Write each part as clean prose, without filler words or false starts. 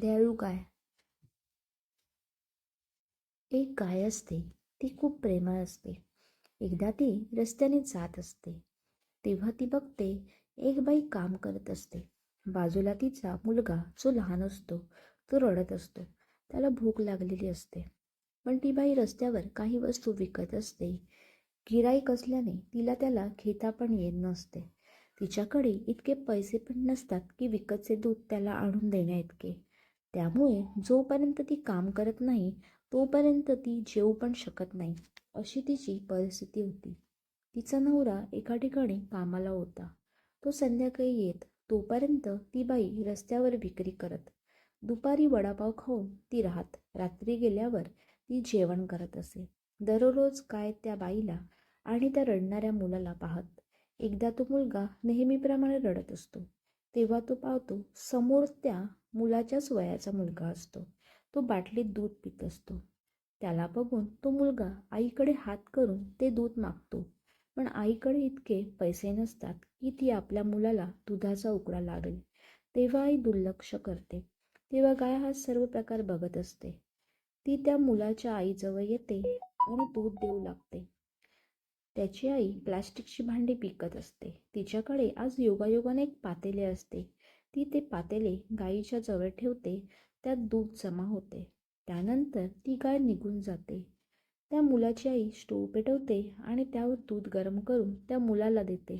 दयाळू गाय. एक गाय असते. ती खूप प्रेमळ असते. एकदा ती रस्त्याने जात असते. तेव्हा ती बघते, एक बाई काम करत असते. बाजूला तिचा मुलगा जो लहान असतो तो रडत असतो. त्याला भूक लागलेली असते. पण ती बाई रस्त्यावर काही वस्तू विकत असते. गिऱ्हाईक असल्याने तिला त्याला घेता पण येत नसते. तिच्याकडे इतके पैसे पण नसतात की विकतचे दूध त्याला आणून देण्याइतके. त्यामुळे जोपर्यंत ती काम करत नाही तोपर्यंत ती जेवू पण शकत नाही, अशी तिची परिस्थिती होती. तिचा नवरा एका ठिकाणी कामाला होता. तो संध्याकाळी येत तोपर्यंत ती बाई रस्त्यावर विक्री करत. दुपारी वडापाव खाऊन ती राहत. रात्री गेल्यावर ती जेवण करत असे. दररोज काय त्या बाईला आणि त्या रडणाऱ्या मुलाला पाहत. एकदा तो मुलगा नेहमीप्रमाणे रडत असतो. तेव्हा तो पाहतो समोर त्या मुलाच्याच वयाचा मुलगा असतो. तो बाटलीत दूध पित असतो. त्याला बघून तो मुलगा आईकडे हात करून ते दूध मागतो. पण आईकडे इतके पैसे नसतात की ती आपल्या मुलाला दुधाचा उकळा लागेल. तेव्हा आई दुर्लक्ष करते. तेव्हा गाय हा सर्व प्रकार बघत असते. ती त्या मुलाच्या आईजवळ येते आणि दूध देऊ लागते. त्याची आई प्लास्टिकची भांडी विकत असते. तिच्याकडे आज योगायोगाने एक पातेले असते. ती ते पातेले गाईच्या जवळ ठेवते. त्यात दूध जमा होते. त्यानंतर ती गाय निघून जाते. त्या मुलाची आई स्टोव पेटवते आणि त्यावर दूध गरम करून त्या मुलाला देते.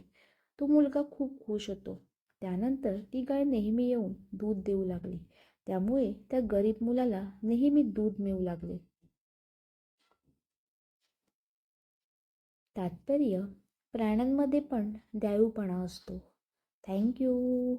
तो मुलगा खूप खुश होतो. त्यानंतर ती गाय नेहमी येऊन दूध देऊ लागली. त्यामुळे त्या गरीब मुलाला नेहमी दूध मिळू लागले. तात्पर्य: प्राण्यांमध्ये पण दयाळूपणा असतो. थँक्यू.